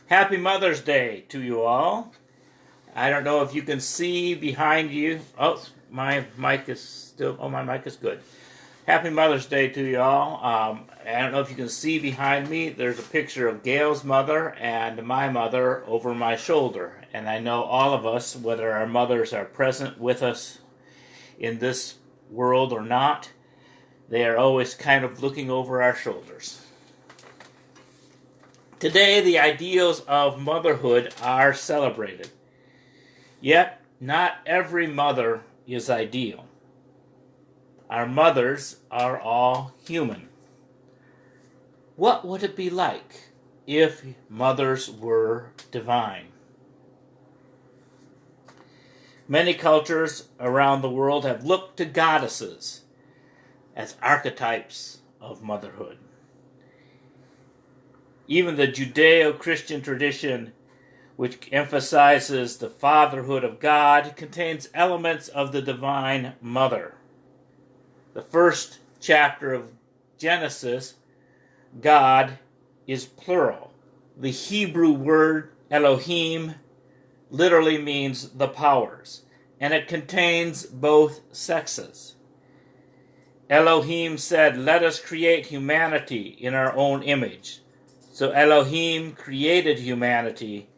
Happy Mother's Day to you all. I don't know if you can see behind you. Oh, my mic is still. Oh, my mic is good. Happy Mother's Day to you all. I don't know if you can see behind me. There's a picture of Gail's mother and my mother over my shoulder. And I know all of us, whether our mothers are present with us in this world or not, they are always kind of looking over our shoulders. Today, the ideals of motherhood are celebrated. Yet, not every mother is ideal. Our mothers are all human. What would it be like if mothers were divine? Many cultures around the world have looked to goddesses as archetypes of motherhood. Even the Judeo-Christian tradition, which emphasizes the fatherhood of God, contains elements of the divine mother. The first chapter of Genesis, God, is plural. The Hebrew word Elohim literally means the powers, and it contains both sexes. Elohim said, "Let us create humanity in our own image." So Elohim created humanity,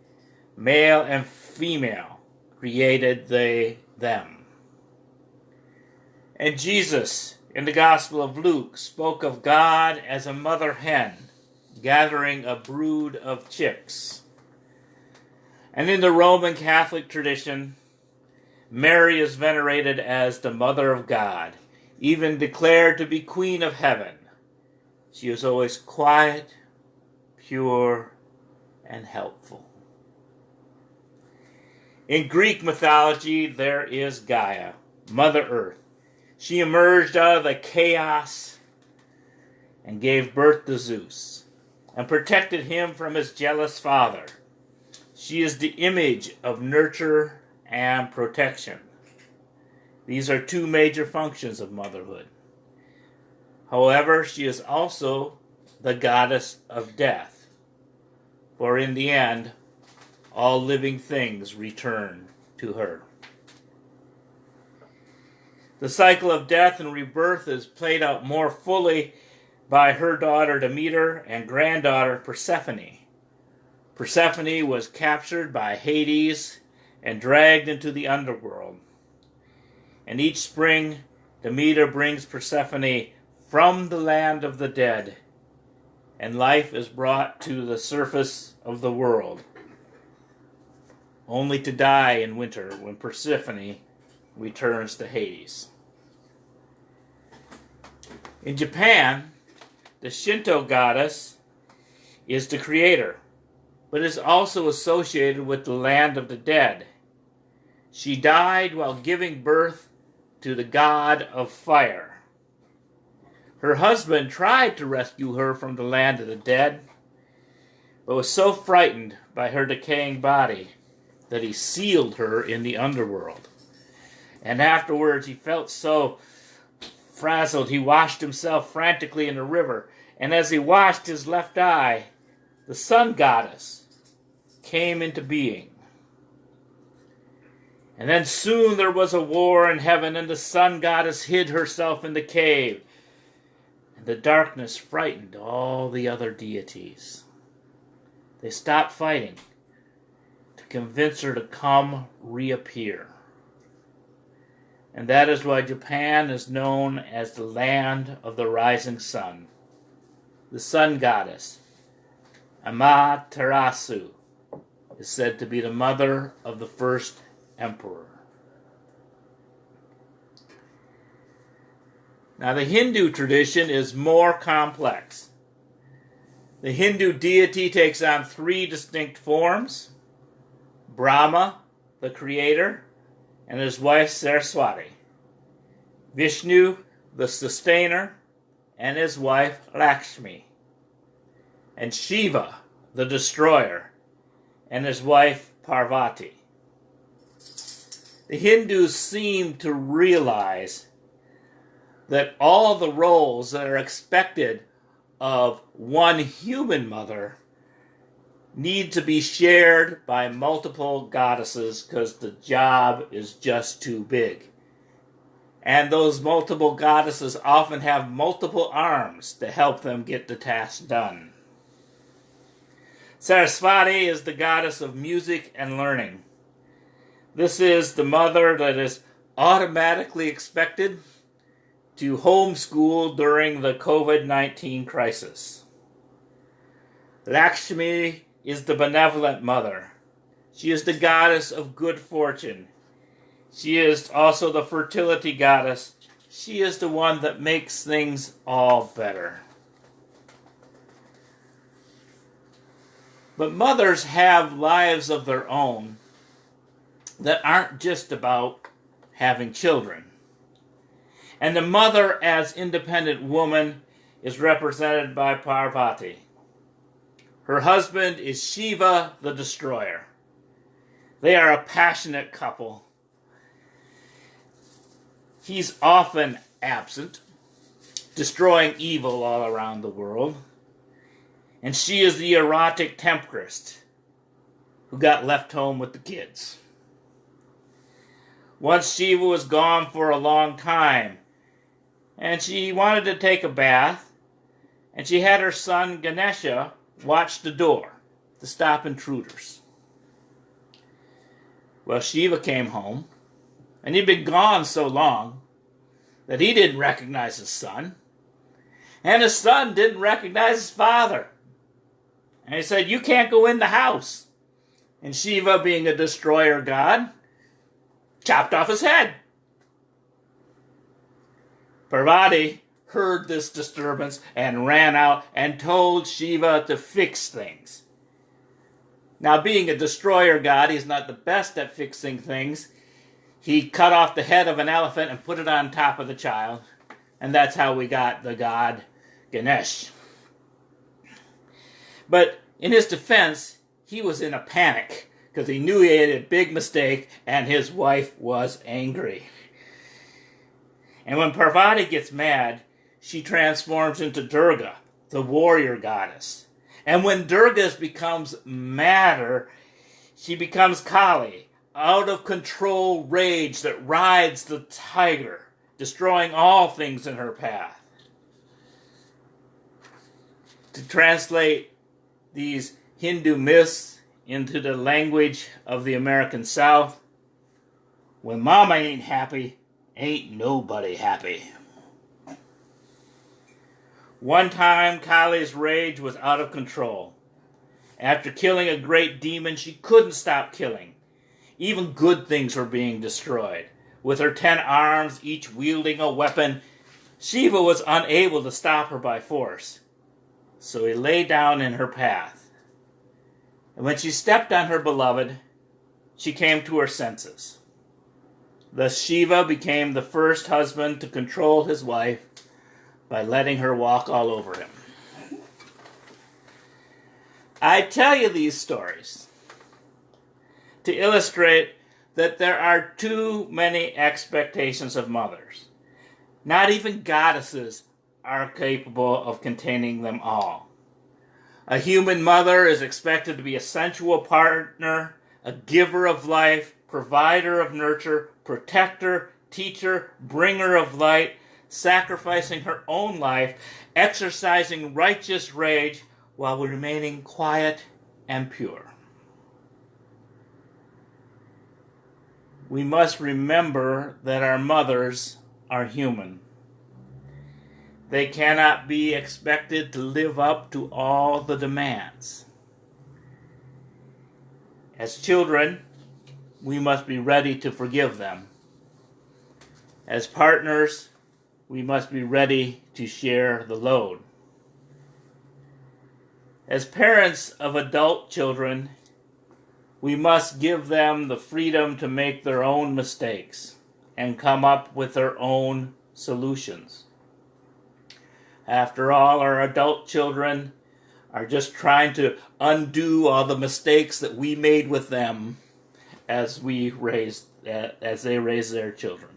male and female, created they them. And Jesus, in the Gospel of Luke, spoke of God as a mother hen, gathering a brood of chicks. And in the Roman Catholic tradition, Mary is venerated as the Mother of God, even declared to be Queen of Heaven. She is always quiet, pure, and helpful. In Greek mythology, there is Gaia, Mother Earth. She emerged out of the chaos and gave birth to Zeus and protected him from his jealous father. She is the image of nurture and protection. These are two major functions of motherhood. However, she is also the goddess of death. For in the end, all living things return to her. The cycle of death and rebirth is played out more fully by her daughter Demeter and granddaughter Persephone. Persephone was captured by Hades and dragged into the underworld. And each spring, Demeter brings Persephone from the land of the dead, and life is brought to the surface of the world, only to die in winter when Persephone returns to Hades. In Japan, the Shinto goddess is the creator, but is also associated with the land of the dead. She died while giving birth to the god of fire. Her husband tried to rescue her from the land of the dead, but was so frightened by her decaying body that he sealed her in the underworld. And afterwards he felt so frazzled he washed himself frantically in the river, and as he washed his left eye, the sun goddess came into being. And then soon there was a war in heaven, and the sun goddess hid herself in the cave. And the darkness frightened all the other deities. They stopped fighting to convince her to come reappear. And that is why Japan is known as the land of the rising sun. The sun goddess, Amaterasu, is said to be the mother of the first emperor. Now, the Hindu tradition is more complex. The Hindu deity takes on three distinct forms: Brahma, the creator, and his wife Saraswati; Vishnu, the sustainer, and his wife Lakshmi; and Shiva, the destroyer, and his wife Parvati. The Hindus seem to realize that all the roles that are expected of one human mother need to be shared by multiple goddesses because the job is just too big. And those multiple goddesses often have multiple arms to help them get the task done. Saraswati is the goddess of music and learning. This is the mother that is automatically expected to homeschool during the COVID-19 crisis. Lakshmi is the benevolent mother. She is the goddess of good fortune. She is also the fertility goddess. She is the one that makes things all better. But mothers have lives of their own that aren't just about having children. And the mother as independent woman is represented by Parvati. Her husband is Shiva the Destroyer. They are a passionate couple. He's often absent, destroying evil all around the world. And she is the erotic temptress who got left home with the kids. Once Shiva was gone for a long time, and she wanted to take a bath, and she had her son Ganesha watch the door to stop intruders. Well, Shiva came home, and he'd been gone so long that he didn't recognize his son, and his son didn't recognize his father. And he said, "You can't go in the house." And Shiva, being a destroyer god, chopped off his head. Parvati heard this disturbance and ran out and told Shiva to fix things. Now, being a destroyer god, he's not the best at fixing things. He cut off the head of an elephant and put it on top of the child. And that's how we got the god Ganesh. But in his defense, he was in a panic because he knew he had a big mistake and his wife was angry. And when Parvati gets mad, she transforms into Durga, the warrior goddess. And when Durga becomes madder, she becomes Kali, out of control rage that rides the tiger, destroying all things in her path. To translate these Hindu myths into the language of the American South, when mama ain't happy, ain't nobody happy. One time, Kali's rage was out of control. After killing a great demon, she couldn't stop killing. Even good things were being destroyed. With her 10 arms, each wielding a weapon, Shiva was unable to stop her by force. So he lay down in her path. And when she stepped on her beloved, she came to her senses. Thus Shiva became the first husband to control his wife by letting her walk all over him. I tell you these stories to illustrate that there are too many expectations of mothers. Not even goddesses are capable of containing them all. A human mother is expected to be a sensual partner, a giver of life, provider of nurture, protector, teacher, bringer of light, sacrificing her own life, exercising righteous rage while remaining quiet and pure. We must remember that our mothers are human. They cannot be expected to live up to all the demands. As children, we must be ready to forgive them. As partners, we must be ready to share the load. As parents of adult children, we must give them the freedom to make their own mistakes and come up with their own solutions. After all, our adult children are just trying to undo all the mistakes that we made with them as they raise their children.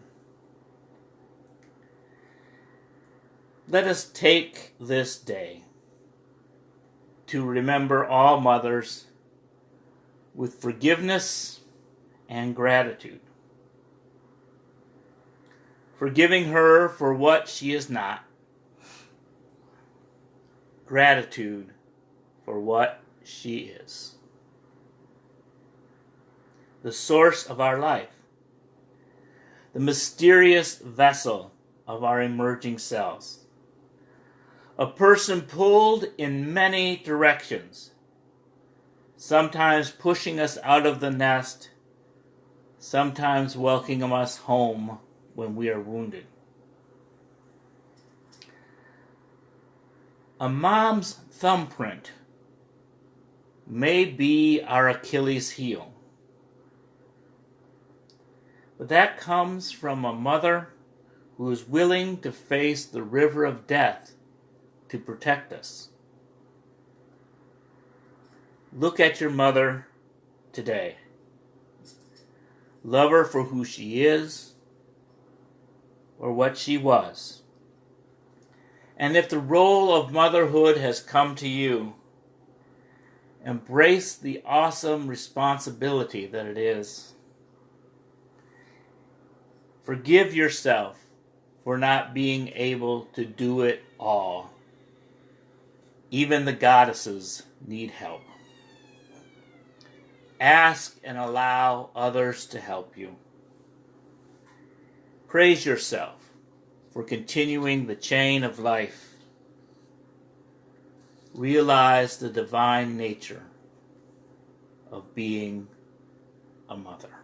Let us take this day to remember all mothers with forgiveness and gratitude. Forgiving her for what she is not. Gratitude for what she is. The source of our life. The mysterious vessel of our emerging selves. A person pulled in many directions, sometimes pushing us out of the nest, sometimes welcoming us home when we are wounded. A mom's thumbprint may be our Achilles heel. But that comes from a mother who is willing to face the river of death to protect us. Look at your mother today. Love her for who she is or what she was. And if the role of motherhood has come to you, embrace the awesome responsibility that it is. Forgive yourself for not being able to do it all. Even the goddesses need help. Ask and allow others to help you. Praise yourself for continuing the chain of life. Realize the divine nature of being a mother.